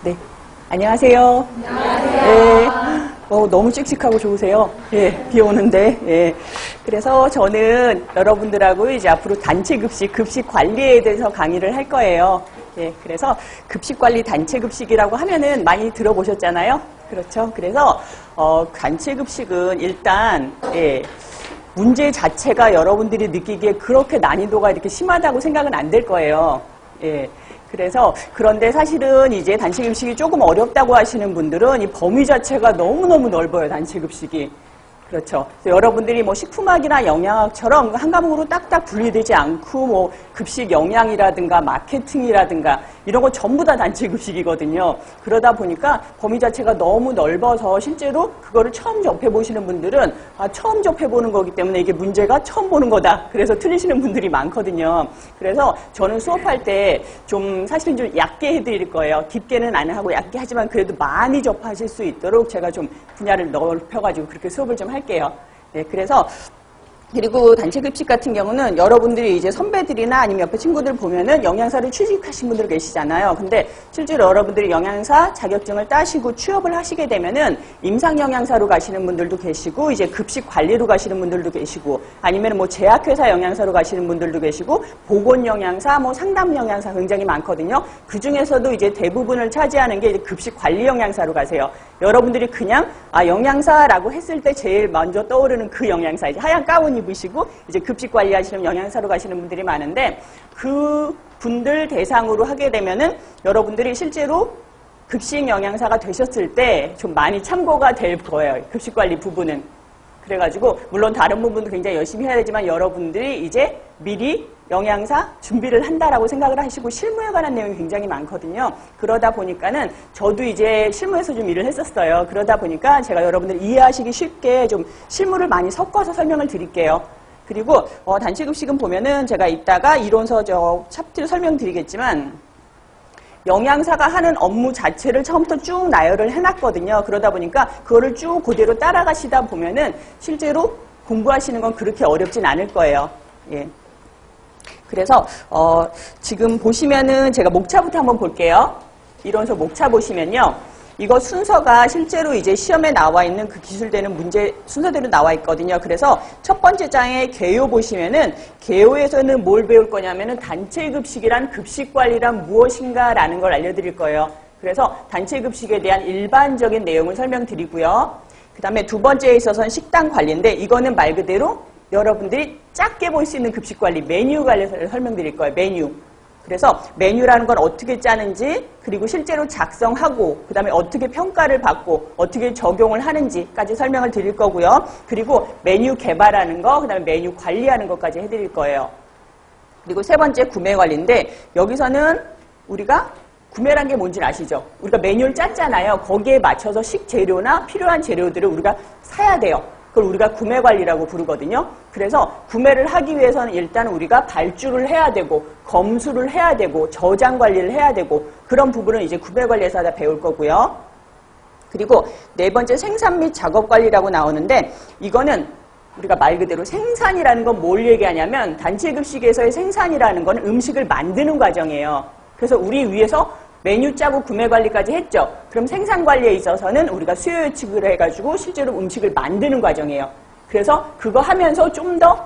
네, 안녕하세요. 안녕하세요. 네, 너무 씩씩하고 좋으세요. 예, 비 오는데. 예. 그래서 저는 여러분들하고 이제 앞으로 단체 급식, 급식 관리에 대해서 강의를 할 거예요. 예, 그래서 급식 관리 단체 급식이라고 하면은 많이 들어보셨잖아요. 그렇죠. 그래서 단체 급식은 일단 문제 자체가 여러분들이 느끼기에 그렇게 난이도가 이렇게 심하다고 생각은 안 될 거예요. 예. 그래서 그런데 사실은 이제 단체 급식이 조금 어렵다고 하시는 분들은 이 범위 자체가 너무너무 넓어요. 단체 급식이. 그렇죠. 그래서 여러분들이 뭐 식품학이나 영양학처럼 한 과목으로 딱딱 분리되지 않고 뭐 급식 영양이라든가 마케팅이라든가 이런 거 전부 다 단체 급식이거든요. 그러다 보니까 범위 자체가 너무 넓어서 실제로 그거를 처음 접해보시는 분들은 처음 접해보는 거기 때문에 이게 문제가 처음 보는 거다. 그래서 틀리시는 분들이 많거든요. 그래서 저는 수업할 때 좀 사실은 좀 얕게 해드릴 거예요. 깊게는 안 하고 얕게 하지만 그래도 많이 접하실 수 있도록 제가 좀 분야를 넓혀가지고 그렇게 수업을 좀 할게요. 네, 그래서 그리고 단체 급식 같은 경우는 여러분들이 이제 선배들이나 아니면 옆에 친구들 보면은 영양사를 취직하신 분들 계시잖아요. 근데 실제로 여러분들이 영양사 자격증을 따시고 취업을 하시게 되면은 임상영양사로 가시는 분들도 계시고 이제 급식 관리로 가시는 분들도 계시고 아니면 뭐 제약회사 영양사로 가시는 분들도 계시고 보건영양사, 뭐 상담영양사 굉장히 많거든요. 그 중에서도 이제 대부분을 차지하는 게 이제 급식 관리 영양사로 가세요. 여러분들이 그냥 영양사라고 했을 때 제일 먼저 떠오르는 그 영양사, 이제 하얀 가운 입으시고 이제 급식 관리하시는 영양사로 가시는 분들이 많은데 그 분들 대상으로 하게 되면은 여러분들이 실제로 급식 영양사가 되셨을 때 좀 많이 참고가 될 거예요. 급식 관리 부분은. 그래가지고 물론 다른 부분도 굉장히 열심히 해야 되지만 여러분들이 이제 미리 영양사 준비를 한다라고 생각을 하시고 실무에 관한 내용이 굉장히 많거든요. 그러다 보니까는 저도 이제 실무에서 좀 일을 했었어요. 그러다 보니까 제가 여러분들 이해하시기 쉽게 좀 실무를 많이 섞어서 설명을 드릴게요. 그리고 단체 급식은 보면은 제가 이따가 이론서 챕터를 설명드리겠지만 영양사가 하는 업무 자체를 처음부터 쭉 나열을 해놨거든요. 그러다 보니까 그거를 쭉 그대로 따라가시다 보면은 실제로 공부하시는 건 그렇게 어렵진 않을 거예요. 예. 그래서 지금 보시면은 제가 목차부터 한번 볼게요. 이론서 목차 보시면요. 이거 순서가 실제로 이제 시험에 나와 있는 그 기술되는 문제 순서대로 나와 있거든요. 그래서 첫 번째 장에 개요 보시면은 개요에서는 뭘 배울 거냐면은 단체 급식이란 급식 관리란 무엇인가라는 걸 알려드릴 거예요. 그래서 단체 급식에 대한 일반적인 내용을 설명드리고요. 그 다음에 두 번째에 있어서는 식단 관리인데 이거는 말 그대로 여러분들이 작게 볼 수 있는 급식 관리, 메뉴 관리를 설명드릴 거예요. 메뉴. 그래서 메뉴라는 건 어떻게 짜는지 그리고 실제로 작성하고 그 다음에 어떻게 평가를 받고 어떻게 적용을 하는지까지 설명을 드릴 거고요. 그리고 메뉴 개발하는 거, 그 다음에 메뉴 관리하는 것까지 해드릴 거예요. 그리고 세 번째 구매 관리인데 여기서는 우리가 구매란 게 뭔지 아시죠? 우리가 메뉴를 짰잖아요. 거기에 맞춰서 식재료나 필요한 재료들을 우리가 사야 돼요. 그걸 우리가 구매 관리라고 부르거든요. 그래서 구매를 하기 위해서는 일단 우리가 발주를 해야 되고 검수를 해야 되고 저장 관리를 해야 되고 그런 부분은 이제 구매 관리에서 다 배울 거고요. 그리고 네 번째 생산 및 작업 관리라고 나오는데 이거는 우리가 말 그대로 생산이라는 건 뭘 얘기하냐면 단체 급식에서의 생산이라는 건 음식을 만드는 과정이에요. 그래서 우리 위에서 메뉴 짜고 구매 관리까지 했죠. 그럼 생산 관리에 있어서는 우리가 수요 예측을 해가지고 실제로 음식을 만드는 과정이에요. 그래서 그거 하면서 좀 더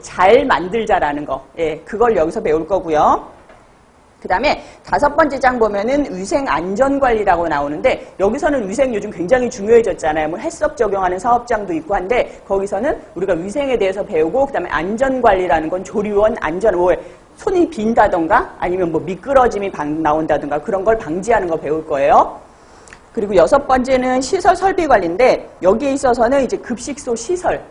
잘 만들자라는 거. 그걸 여기서 배울 거고요. 그 다음에 다섯 번째 장 보면은 위생 안전 관리라고 나오는데 여기서는 위생 요즘 굉장히 중요해졌잖아요. 뭐 헬스업 적용하는 사업장도 있고 한데 거기서는 우리가 위생에 대해서 배우고 그 다음에 안전 관리라는 건 조리원 안전 손이 빈다던가 아니면 뭐 미끄러짐이 나온다던가 그런 걸 방지하는 거 배울 거예요. 그리고 여섯 번째는 시설 설비 관리인데 여기에 있어서는 이제 급식소 시설.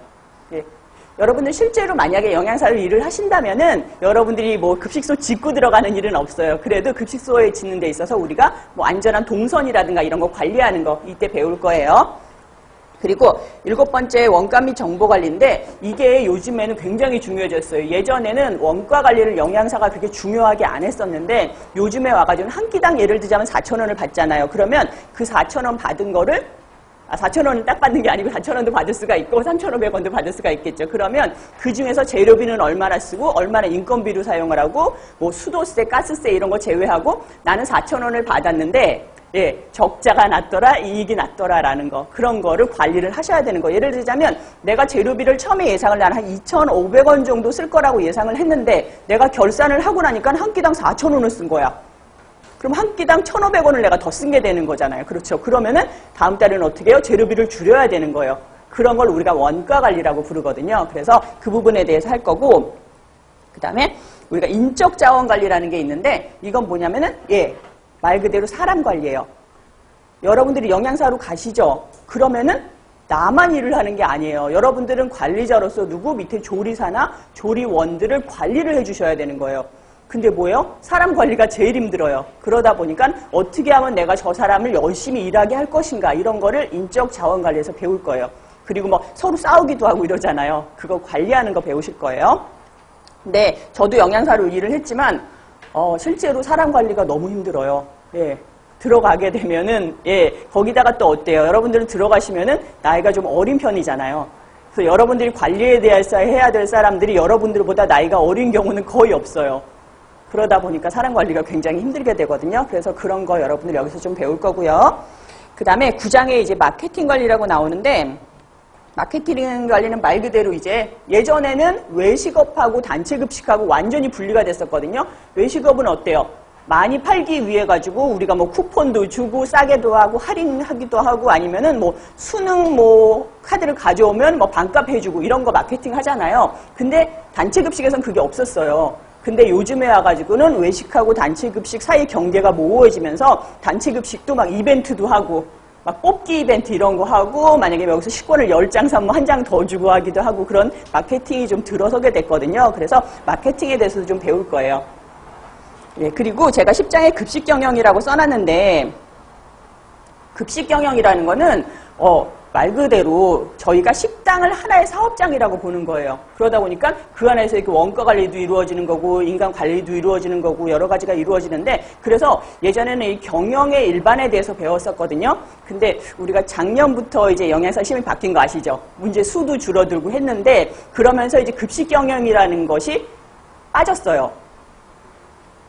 여러분들 실제로 만약에 영양사를 일을 하신다면은 여러분들이 뭐 급식소 짓고 들어가는 일은 없어요. 그래도 급식소에 짓는 데 있어서 우리가 뭐 안전한 동선이라든가 이런 거 관리하는 거 이때 배울 거예요. 그리고 일곱 번째 원가 및 정보 관리인데 이게 요즘에는 굉장히 중요해졌어요. 예전에는 원가 관리를 영양사가 그렇게 중요하게 안 했었는데 요즘에 와가지고 한 끼당 예를 들자면 4,000원을 받잖아요. 그러면 그 4,000원 받은 거를 4,000원은 딱 받는 게 아니고 4,000원도 받을 수가 있고 3,500원도 받을 수가 있겠죠. 그러면 그 중에서 재료비는 얼마나 쓰고 얼마나 인건비로 사용을 하고 뭐 수도세, 가스세 이런 거 제외하고 나는 4,000원을 받았는데 예, 적자가 났더라, 이익이 났더라라는 거. 그런 거를 관리를 하셔야 되는 거. 예를 들자면 내가 재료비를 처음에 예상을 한 2,500원 정도 쓸 거라고 예상을 했는데 내가 결산을 하고 나니까 한 끼당 4,000원을 쓴 거야. 그럼 한 끼당 1,500원을 내가 더 쓴 게 되는 거잖아요. 그렇죠. 그러면은 다음 달에는 어떻게 해요? 재료비를 줄여야 되는 거예요. 그런 걸 우리가 원가 관리라고 부르거든요. 그래서 그 부분에 대해서 할 거고, 그 다음에 우리가 인적 자원 관리라는 게 있는데 이건 뭐냐면은 말 그대로 사람 관리예요. 여러분들이 영양사로 가시죠. 그러면은 나만 일을 하는 게 아니에요. 여러분들은 관리자로서 누구 밑에 조리사나 조리원들을 관리를 해주셔야 되는 거예요. 근데 뭐예요? 사람 관리가 제일 힘들어요. 그러다 보니까 어떻게 하면 내가 저 사람을 열심히 일하게 할 것인가 이런 거를 인적 자원 관리에서 배울 거예요. 그리고 뭐 서로 싸우기도 하고 이러잖아요. 그거 관리하는 거 배우실 거예요. 근데 저도 영양사로 일을 했지만 실제로 사람 관리가 너무 힘들어요. 예. 들어가게 되면은 거기다가 또 어때요? 여러분들은 들어가시면은 나이가 좀 어린 편이잖아요. 그래서 여러분들이 관리에 대해서 해야 될 사람들이 여러분들보다 나이가 어린 경우는 거의 없어요. 그러다 보니까 사람 관리가 굉장히 힘들게 되거든요. 그래서 그런 거 여러분들 여기서 좀 배울 거고요. 그 다음에 9장에 이제 마케팅 관리라고 나오는데, 마케팅 관리는 말 그대로 이제 예전에는 외식업하고 단체급식하고 완전히 분리가 됐었거든요. 외식업은 어때요? 많이 팔기 위해 가지고 우리가 뭐 쿠폰도 주고 싸게도 하고 할인하기도 하고 아니면은 뭐 수능 뭐 카드를 가져오면 뭐 반값 해주고 이런 거 마케팅 하잖아요. 근데 단체급식에선 그게 없었어요. 근데 요즘에 와가지고는 외식하고 단체급식 사이 경계가 모호해지면서 단체급식도 막 이벤트도 하고 막 뽑기 이벤트 이런 거 하고 만약에 여기서 식권을 10장 사면 한 장 더 주고 하기도 하고 그런 마케팅이 좀 들어서게 됐거든요. 그래서 마케팅에 대해서도 좀 배울 거예요. 예, 그리고 제가 10장에 급식 경영이라고 써놨는데 급식 경영이라는 거는 말 그대로 저희가 식당을 하나의 사업장이라고 보는 거예요. 그러다 보니까 그 안에서 이렇게 원가 관리도 이루어지는 거고 인간 관리도 이루어지는 거고 여러 가지가 이루어지는데 그래서 예전에는 이 경영의 일반에 대해서 배웠었거든요. 근데 우리가 작년부터 이제 영양사 시험이 바뀐 거 아시죠? 문제 수도 줄어들고 했는데 그러면서 이제 급식 경영이라는 것이 빠졌어요.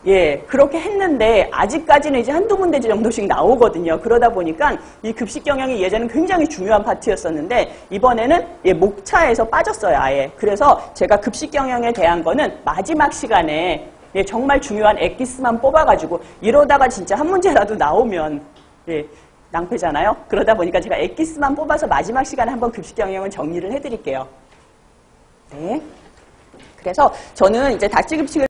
예, 그렇게 했는데 아직까지는 이제 한두 문제 정도씩 나오거든요. 그러다 보니까 이 급식 경영이 예전엔 굉장히 중요한 파트였었는데 이번에는 목차에서 빠졌어요, 아예. 그래서 제가 급식 경영에 대한 거는 마지막 시간에 정말 중요한 엑기스만 뽑아가지고 이러다가 진짜 한 문제라도 나오면 낭패잖아요. 그러다 보니까 제가 엑기스만 뽑아서 마지막 시간에 한번 급식 경영은 정리를 해드릴게요. 네. 그래서 저는 이제 다찌급식을